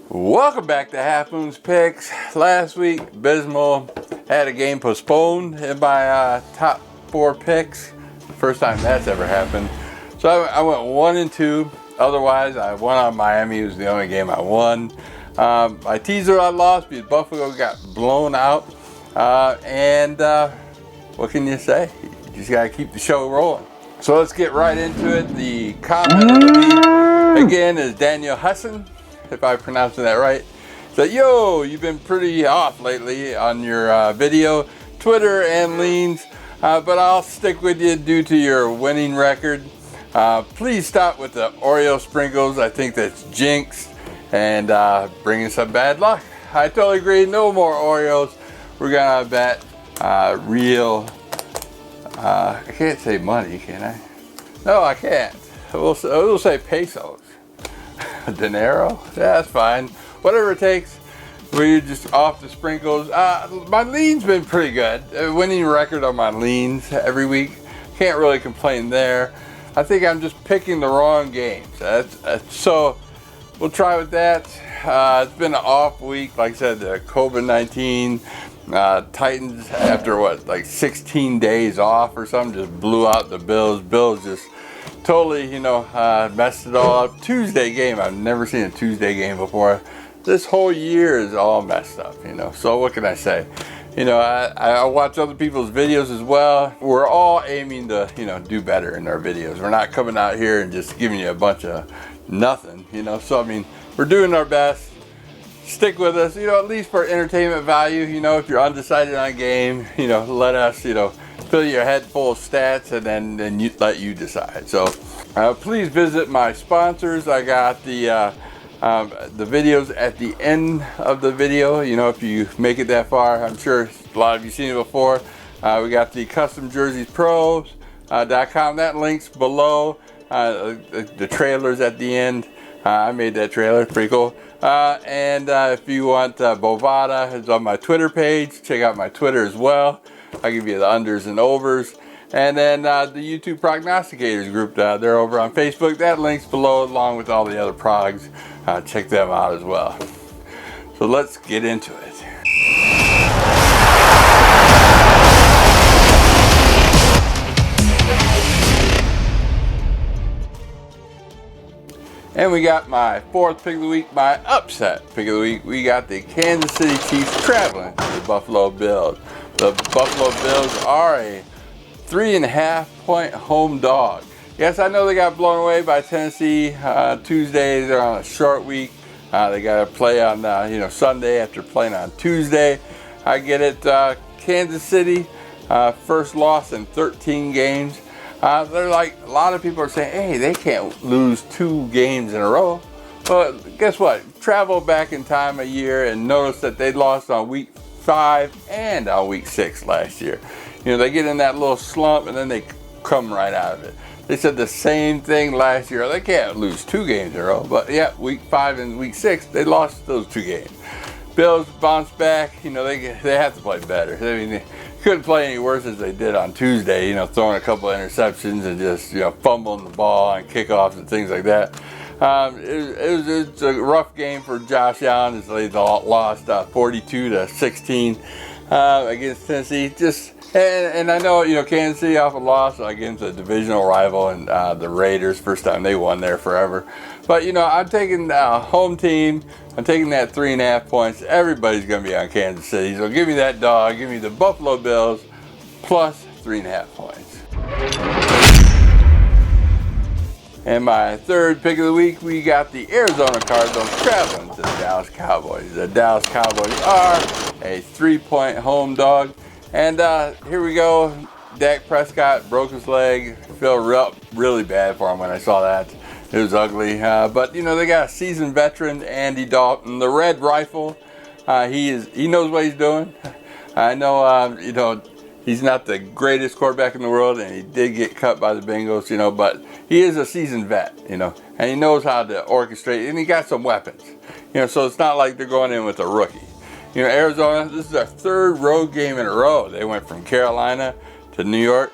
Welcome back to Half Moon's Picks. Last week, Bismal had a game postponed in my top 4 picks. First time that's ever happened. So I went 1-2. Otherwise, I won on Miami. It was the only game I won. My teaser I lost because Buffalo got blown out. What can you say? You just got to keep the show rolling. So let's get right into it. The comment of the week, again, is Daniel Husson, if I'm pronouncing that right. So, yo, you've been pretty off lately on your video, Twitter, and leans, but I'll stick with you due to your winning record. Please stop with the Oreo sprinkles. I think that's jinx and bringing some bad luck. I totally agree. No more Oreos. We're gonna bet real. I can't say money, can I? No, I can't. We'll say pesos. Dinero? Yeah, that's fine. Whatever it takes. We're just off the sprinkles. My lean's been pretty good. Winning record on my leans every week. Can't really complain there. I think I'm just picking the wrong games. So we'll try with that. It's been an off week. Like I said, the COVID-19 Titans, after like 16 days off or something, just blew out the Bills. Bills just totally, messed it all up. Tuesday game. I've never seen a Tuesday game before. This whole year is all messed up, So what can I say? I watch other people's videos as well. We're all aiming to, do better in our videos. We're not coming out here and just giving you a bunch of nothing, So, I mean, we're doing our best. Stick with us, at least for entertainment value. If you're undecided on a game, let us, fill your head full of stats and then let you decide. So please visit my sponsors. I got the videos at the end of the video. If you make it that far, I'm sure a lot of you seen it before. We got the custom jerseys pros.com. That link's below. The trailers at the end. I made that trailer, pretty cool. If you want Bovada, it's on my Twitter page. Check out my Twitter as well. I'll give you the unders and overs. And then the YouTube Prognosticators group, they're over on Facebook. That link's below along with all the other progs. Check them out as well. So let's get into it. And we got my 4th pick of the week, my upset pick of the week. We got the Kansas City Chiefs traveling to the Buffalo Bills. The Buffalo Bills are a 3.5-point home dog. Yes, I know they got blown away by Tennessee Tuesday. They're on a short week. They got to play on Sunday after playing on Tuesday. I get it. Kansas City, first loss in 13 games. They're like, a lot of people are saying, hey, they can't lose 2 games in a row. But guess what? Travel back in time a year and notice that they lost on week 5 and on week 6 last year. They get in that little slump and then they come right out of it. They said the same thing last year. They can't lose 2 games in a row. But yeah, week 5 and week 6, they lost those 2 games. Bills bounced back. They have to play better. I mean, they couldn't play any worse as they did on Tuesday, throwing a couple of interceptions and just, fumbling the ball and kickoffs and things like that. It was a rough game for Josh Allen as they lost 42-16 against Tennessee. And I know, Kansas City off a loss against a divisional rival and the Raiders. First time they won there forever. But, I'm taking the home team. I'm taking that 3.5 points. Everybody's going to be on Kansas City. So give me that dog. Give me the Buffalo Bills plus 3.5 points. And my 3rd pick of the week, we got the Arizona Cardinals traveling to the Dallas Cowboys. The Dallas Cowboys are a 3-point home dog. And here we go. Dak Prescott broke his leg. Feel really bad for him when I saw that. It was ugly. But, they got a seasoned veteran, Andy Dalton, the Red Rifle. He knows what he's doing. I know, he's not the greatest quarterback in the world, and he did get cut by the Bengals, but he is a seasoned vet, and he knows how to orchestrate, and he got some weapons, so it's not like they're going in with a rookie. Arizona, this is their 3rd road game in a row. They went from Carolina to New York,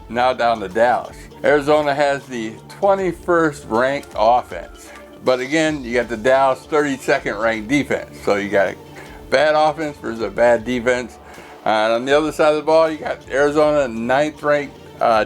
now down to Dallas. Arizona has the 21st ranked offense. But again, you got the Dallas 32nd ranked defense. So you got a bad offense versus a bad defense. And on the other side of the ball, you got Arizona 9th ranked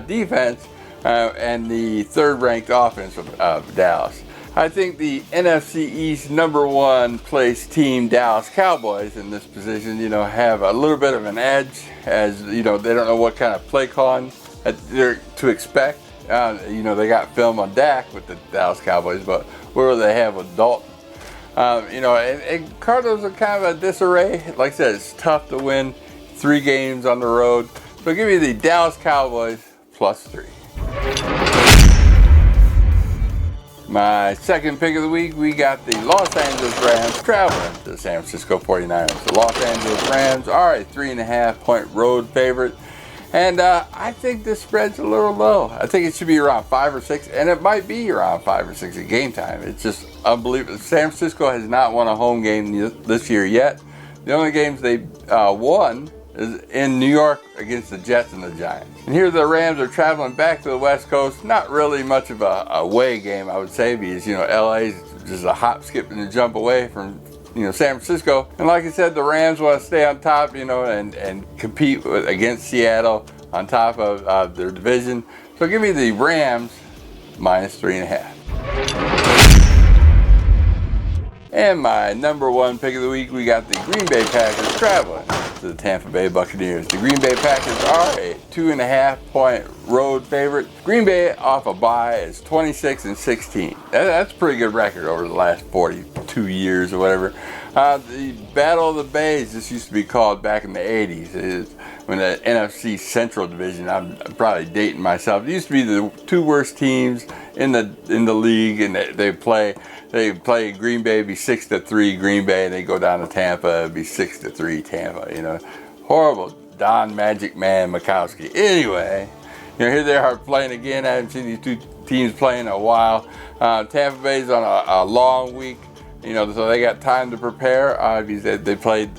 defense and the 3rd ranked offense of Dallas. I think the NFC East #1 place team, Dallas Cowboys, in this position, have a little bit of an edge, as they don't know what kind of play calling they're to expect. They got film on Dak with the Dallas Cowboys, but where do they have with Dalton? And Cardinals are kind of a disarray. Like I said, it's tough to win 3 games on the road. So give me the Dallas Cowboys +3. My second pick of the week, we got the Los Angeles Rams traveling to the San Francisco 49ers. The Los Angeles Rams are a 3.5-point road favorite. And I think this spread's a little low. I think it should be around 5 or 6, and it might be around 5 or 6 at game time. It's just unbelievable. San Francisco has not won a home game this year yet. The only games they won is in New York against the Jets and the Giants. And here the Rams are traveling back to the West Coast. Not really much of a away game, I would say, because LA's just a hop, skip, and a jump away from San Francisco. And like I said, the Rams want to stay on top, and compete against Seattle on top of their division. So give me the Rams -3.5. And my #1 pick of the week, we got the Green Bay Packers traveling to the Tampa Bay Buccaneers. The Green Bay Packers are a 2.5-point road favorite. Green Bay off a bye is 26-16. That's a pretty good record over the last 42 years or whatever. The Battle of the Bays, this used to be called back in the 80s. It is when the NFC Central Division, I'm probably dating myself. It used to be the 2 worst teams in the league, and they play Green Bay, be 6-3 Green Bay, and they go down to Tampa, it'd be 6-3 Tampa. Horrible. Don Magic Man Mikowski. Anyway, here they are playing again. I haven't seen these 2 teams playing in a while. Tampa Bay's on a long week, so they got time to prepare. They played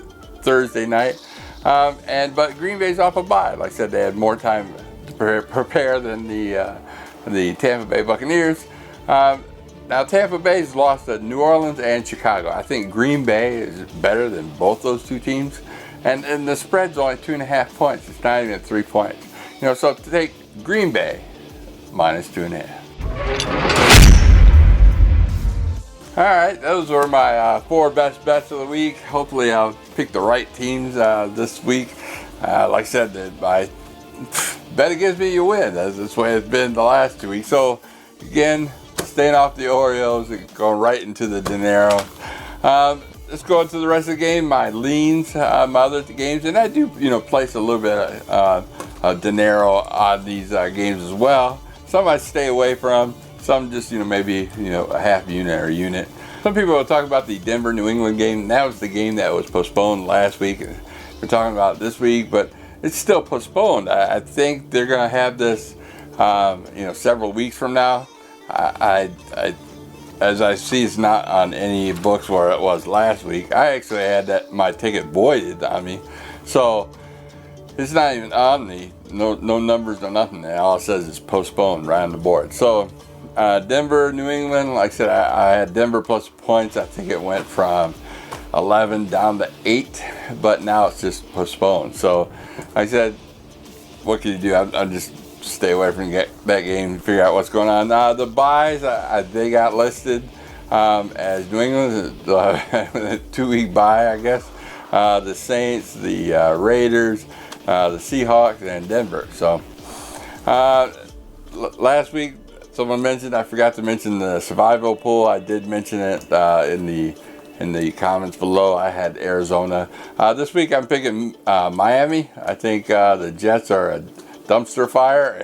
Thursday night, but Green Bay's off a bye. Like I said, they had more time to prepare than the Tampa Bay Buccaneers. Now, Tampa Bay's lost to New Orleans and Chicago. I think Green Bay is better than both those 2 teams. And the spread's only 2.5 points. It's not even 3 points. So to take Green Bay -2.5. All right, those were my 4 best bets of the week. Hopefully I'll pick the right teams this week. Like I said, my bet against me, you win. That's the way it's been the last 2 weeks. So again, staying off the Oreos and going right into the dinero. Let's go into the rest of the game. My leans, my other games, and I do, place a little bit of dinero on these games as well. Some I stay away from. Some just, maybe, a half unit or a unit. Some people will talk about the Denver New England game. That was the game that was postponed last week. We're talking about it this week, but it's still postponed. I think they're going to have this, several weeks from now. As I see, it's not on any books where it was last week. I actually had my ticket voided on me, so it's not even on me. No numbers, no nothing. All it says is postponed right on the board. So Denver, New England. Like I said, I had Denver plus points. I think it went from 11 down to 8, but now it's just postponed. So like I said, what can you do? I'm just stay away from that game and figure out what's going on. The buys, they got listed as New England, the 2-week buy, I guess. The Saints, the Raiders, the Seahawks, and Denver. So last week, someone mentioned, I forgot to mention the survival pool. I did mention it in the comments below. I had Arizona. This week I'm picking Miami. I think the Jets are a dumpster fire,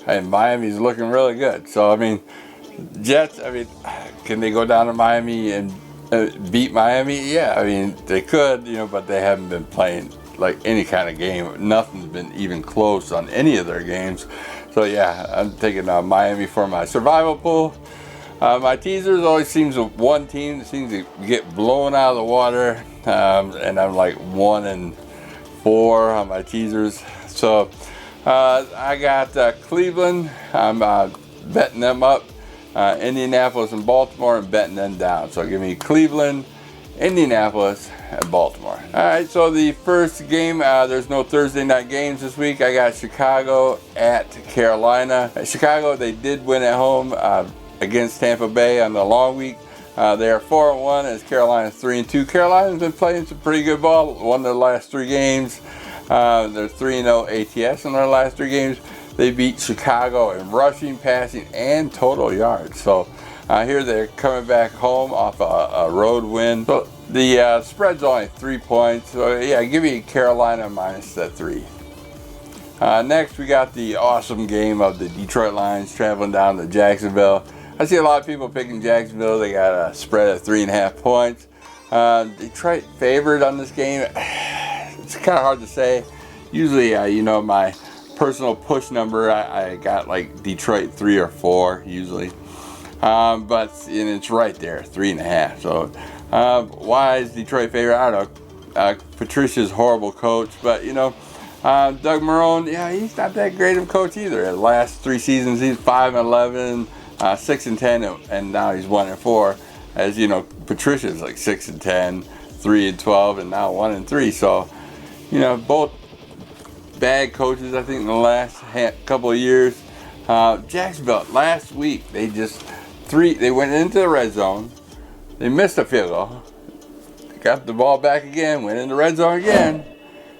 and Miami's looking really good. So Jets, can they go down to Miami and beat Miami? Yeah, they could, but they haven't been playing like any kind of game. Nothing's been even close on any of their games. So yeah, I'm taking Miami for my survival pool. My teasers always seems one team that seems to get blown out of the water, and I'm like 1-4 on my teasers. So I got Cleveland. I'm betting them up Indianapolis and Baltimore, and betting them down. So give me Cleveland, Indianapolis, and Baltimore. Alright, so the first game, there's no Thursday night games this week. I got Chicago at Carolina. Chicago, they did win at home against Tampa Bay on the long week. They are 4-1 as Carolina's 3-2. Carolina's been playing some pretty good ball. Won their last 3 games. They're 3-0 ATS in their last 3 games. They beat Chicago in rushing, passing, and total yards. So here they're coming back home off a road win. So the spread's only 3 points. So yeah, give me Carolina minus that 3. Next, we got the awesome game of the Detroit Lions traveling down to Jacksonville. I see a lot of people picking Jacksonville. They got a spread of 3.5 points. Detroit favored on this game. It's kind of hard to say. Usually, you know, my personal push number, I got like Detroit 3 or 4 usually. But and it's right there, 3.5. So why is Detroit favorite? I don't know. Patricia's horrible coach, but you know, Doug Marrone, yeah, he's not that great of a coach either. The last 3 seasons, he's 5-11. 6-10, and now he's 1-4. As you know, Patricia's like 6-10, 3-12, and now 1-3. So, you know, both bad coaches, I think, in the last couple of years. Jacksonville last week, they went into the red zone. They missed a field goal. They got the ball back again, went in the red zone again.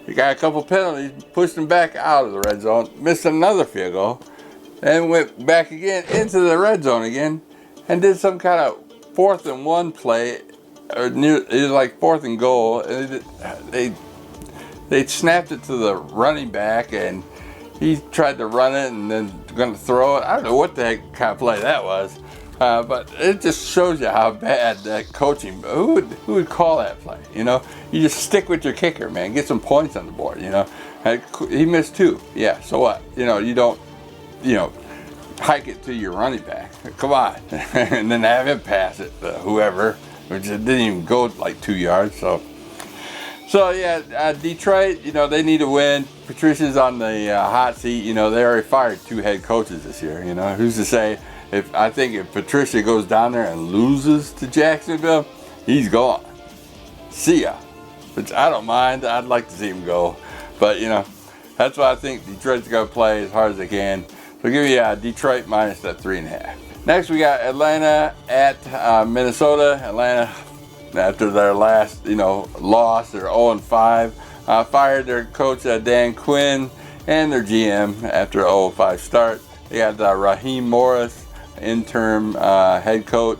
They got a couple penalties, pushed them back out of the red zone, missed another field goal. And went back again into the red zone again, and did some kind of 4th and 1 play, or it was like 4th and goal. And they snapped it to the running back, and he tried to run it and then going to throw it. I don't know what the heck kind of play that was, but it just shows you how bad that coaching. Who would call that play? You know, you just stick with your kicker, man. Get some points on the board. You know, he missed 2. Yeah, so what? You know, you don't. You know, hike it to your running back. Come on. And then have him pass it to whoever, which it didn't even go like 2 yards. So yeah, Detroit, you know, they need to win. Patricia's on the hot seat. You know, they already fired 2 head coaches this year. You know, who's to say if Patricia goes down there and loses to Jacksonville, he's gone. See ya. Which I don't mind. I'd like to see him go. But, you know, that's why I think Detroit's going to play as hard as they can. So give me Detroit minus that 3.5. Next, we got Atlanta at Minnesota. Atlanta, after their last, you know, loss, they're 0-5. Fired their coach Dan Quinn and their GM after a 0-5 start. They got Raheem Morris, interim head coach.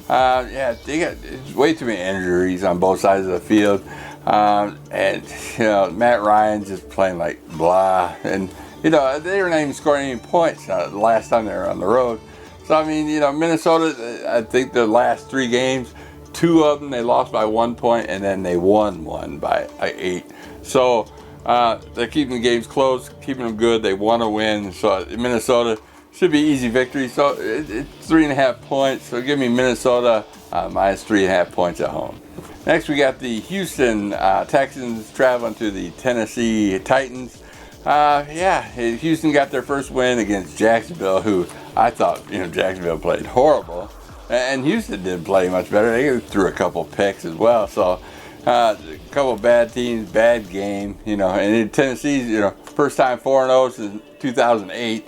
Yeah, they got way too many injuries on both sides of the field. And you know, Matt Ryan's just playing like blah, and you know, they were not even scoring any points the last time they were on the road. So I mean, you know, Minnesota, I think their last 3 games, 2 of them they lost by 1 point, and then they won 1 by 8. So they're keeping the games close, keeping them good. They want to win. So Minnesota should be easy victory. So it's 3.5 points. So give me Minnesota minus 3.5 points at home. Next, we got the Houston Texans traveling to the Tennessee Titans. Yeah, Houston got their first win against Jacksonville, who I thought, you know, Jacksonville played horrible. And Houston didn't play much better. They threw a couple picks as well. So, a couple bad teams, bad game, you know. And in Tennessee's, you know, first time 4-0 since 2008.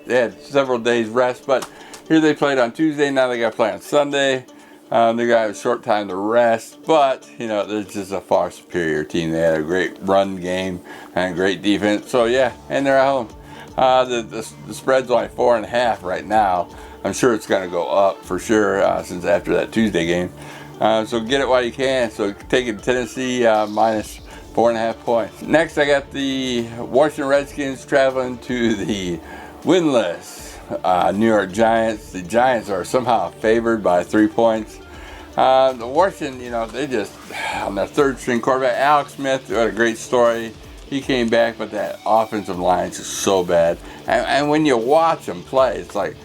They had several days rest, but here they played on Tuesday. Now they got to play on Sunday. They got a short time to rest, but you know, they're just a far superior team. They had a great run game and great defense. So yeah, and they're at home. The spread's only 4.5 right now. I'm sure it's going to go up for sure since after that Tuesday game. So get it while you can. So take it to Tennessee minus 4.5 points. Next, I got the Washington Redskins traveling to the winless New York Giants. The Giants are somehow favored by 3 points. The Washington, you know, they just, on their 3rd string quarterback, Alex Smith, had a great story. He came back, but that offensive line is just so bad. And when you watch them play, it's like,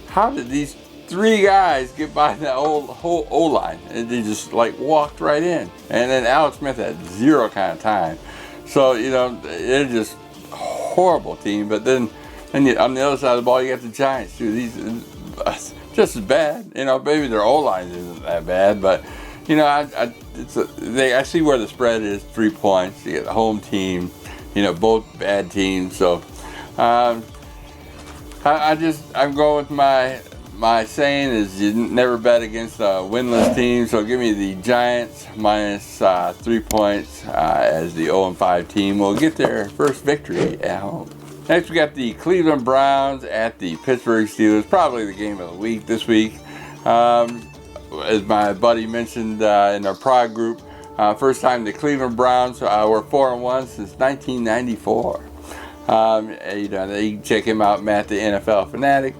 how did these 3 guys get by that whole O-line? And they just like walked right in. And then Alex Smith had 0 kind of time. So, you know, they're just a horrible team. But then And yet on the other side of the ball, you got the Giants too. These just as bad. You know, maybe their O-line isn't that bad, but you know, I see where the spread is, 3 points. You get the home team. You know, both bad teams. So I'm going with my saying is you never bet against a winless team. So give me the Giants minus 3 points as the 0-5 team will get their first victory at home. Next, we got the Cleveland Browns at the Pittsburgh Steelers. Probably the game of the week this week. As my buddy mentioned in our prog group, first time the Cleveland Browns were 4-1 since 1994. You know, you can check him out, Matt the NFL Fanatic.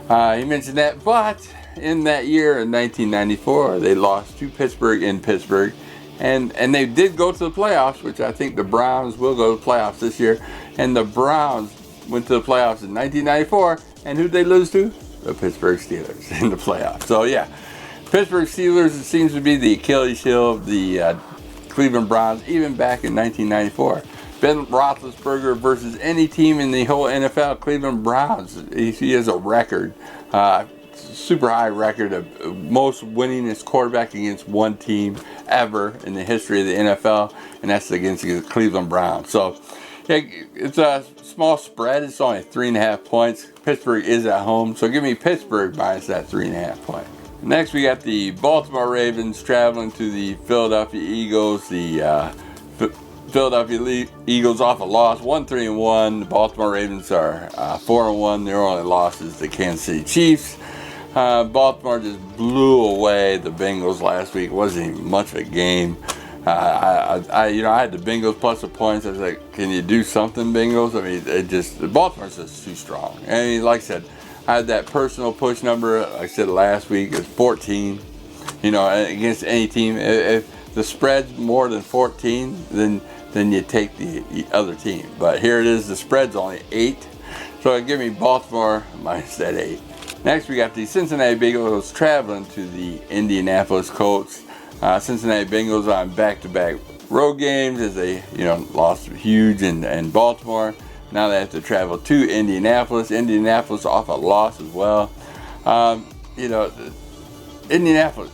He mentioned that, but in that year in 1994, they lost to Pittsburgh in Pittsburgh. And they did go to the playoffs, which I think the Browns will go to the playoffs this year. And the Browns went to the playoffs in 1994. And who'd they lose to? The Pittsburgh Steelers in the playoffs. So, yeah, Pittsburgh Steelers, it seems to be the Achilles heel of the Cleveland Browns, even back in 1994. Ben Roethlisberger versus any team in the whole NFL, Cleveland Browns. He has a record, super high record of most winningest quarterback against one team ever in the history of the NFL, and that's against the Cleveland Browns. So, yeah, it's a small spread. It's only 3.5 points. Pittsburgh is at home, so give me Pittsburgh minus that 3.5 points. Next, we got the Baltimore Ravens traveling to the Philadelphia Eagles. The Philadelphia Eagles off a loss, 1-3-1. The Baltimore Ravens are 4-1. Their only loss is the Kansas City Chiefs. Baltimore just blew away the Bengals last week. It wasn't even much of a game. I had the Bengals plus the points. I was like, can you do something, Bengals? I mean, Baltimore's just too strong. I mean, like I said, I had that personal push number, like I said last week, is 14. You know, against any team. If the spread's more than 14, then you take the other team. But here it is, the spread's only 8. So give me Baltimore minus that 8. Next, we got the Cincinnati Bengals traveling to the Indianapolis Colts. Cincinnati Bengals on back-to-back road games as they, lost huge in Baltimore. Now they have to travel to Indianapolis. Indianapolis off a loss as well. Indianapolis,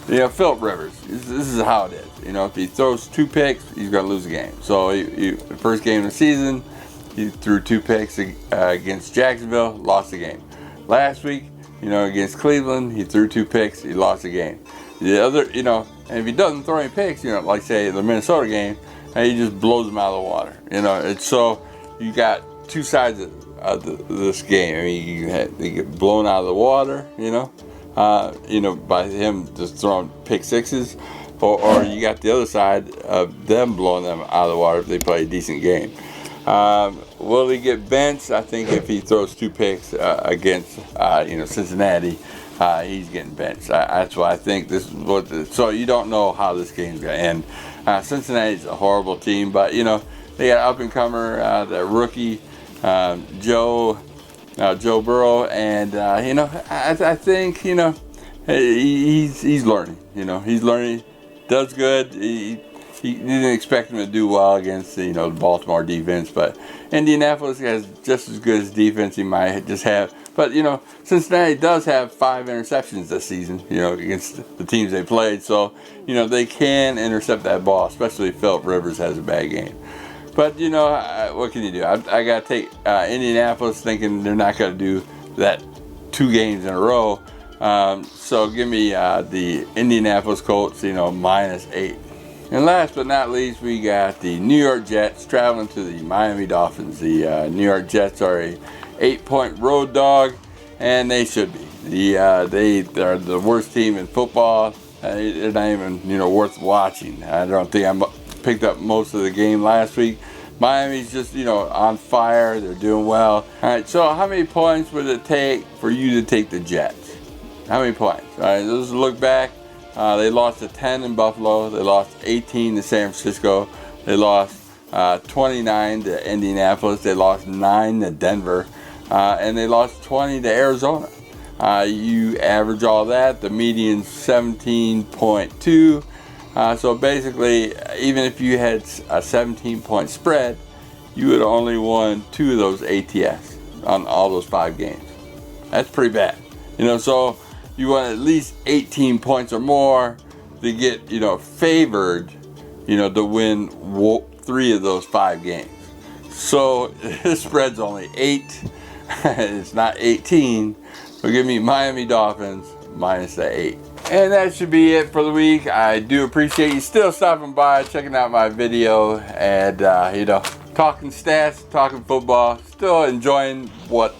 Philip Rivers, this is how it is. If he throws 2 picks, he's going to lose the game. So the first game of the season, he threw 2 picks against Jacksonville, lost the game. Last week, against Cleveland, he threw 2 picks, he lost the game. The other, and if he doesn't throw any picks, like say the Minnesota game, he just blows them out of the water. It's so you got 2 sides of this game. I mean, they get blown out of the water, by him just throwing pick sixes, or you got the other side of them blowing them out of the water if they play a decent game. Will he get benched? I think if he throws 2 picks against Cincinnati, he's getting benched. That's why I think this is what. So you don't know how this game's gonna end. Cincinnati's a horrible team, but they got up and comer, the rookie Joe Burrow, and I think he's learning. He's learning. Does good. He didn't expect him to do well against the Baltimore defense, but Indianapolis has just as good as defense he might just have. But Cincinnati does have 5 interceptions this season, against the teams they played. So they can intercept that ball, especially if Philip Rivers has a bad game. But what can you do? I got to take Indianapolis, thinking they're not going to do that 2 games in a row. So give me the Indianapolis Colts, minus 8. And last but not least, we got the New York Jets traveling to the Miami Dolphins. The New York Jets are a 8-point road dog, and they should be. They are the worst team in football. They're not even worth watching. I don't think I picked up most of the game last week. Miami's just on fire. They're doing well. All right. So how many points would it take for you to take the Jets? How many points? All right. Let's look back. They lost to 10 in Buffalo. They lost 18 to San Francisco. They lost 29 to Indianapolis. They lost 9 to Denver. And they lost 20 to Arizona. You average all that. The median's 17.2. So basically, even if you had a 17-point spread, you would have only won 2 of those ATS on all those 5 games. That's pretty bad. So you want at least 18 points or more to get, favored, to win 3 of those 5 games. So the spread's only 8. It's not 18. So give me Miami Dolphins minus the 8. And that should be it for the week. I do appreciate you still stopping by, checking out my video, and talking stats, talking football, still enjoying what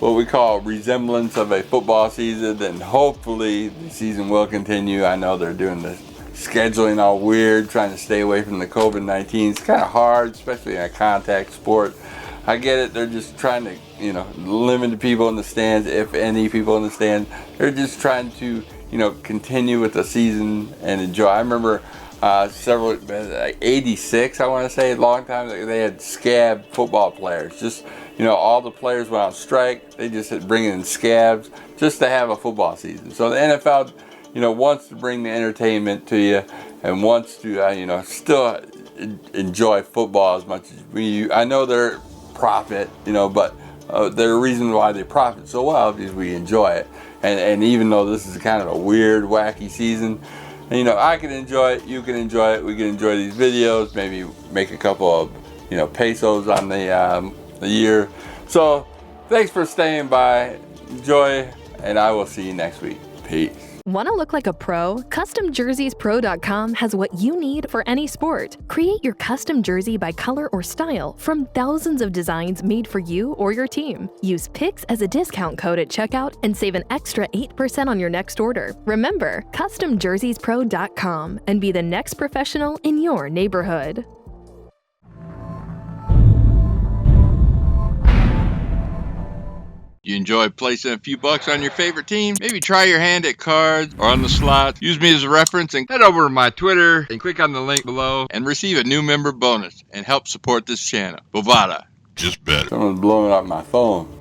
we call resemblance of a football season, and hopefully the season will continue. I know they're doing the scheduling all weird, trying to stay away from the COVID-19. It's kind of hard, especially in a contact sport. I get it. They're just trying to, limit the people in the stands, if any people in the stands. They're just trying to, continue with the season and enjoy. I remember 86, I want to say, a long time, they had scab football players. Just, all the players went on strike. They just had bring in scabs just to have a football season. So the NFL, wants to bring the entertainment to you and wants to, still enjoy football as much as we. I know they're profit, but the reason why they profit so well is we enjoy it. And even though this is kind of a weird, wacky season, I can enjoy it, you can enjoy it, we can enjoy these videos, maybe make a couple of, pesos on the year. So thanks for staying by, enjoy, and I will see you next week. Peace. Want to look like a pro? CustomJerseyspro.com has what you need for any sport. Create your custom jersey by color or style from thousands of designs made for you or your team. Use PICS as a discount code at checkout and save an extra 8% on your next order. Remember, CustomJerseyspro.com and be the next professional in your neighborhood. You enjoy placing a few bucks on your favorite team? Maybe try your hand at cards or on the slots. Use me as a reference and head over to my Twitter and click on the link below and receive a new member bonus and help support this channel. Bovada. Just better. Someone's blowing up my phone.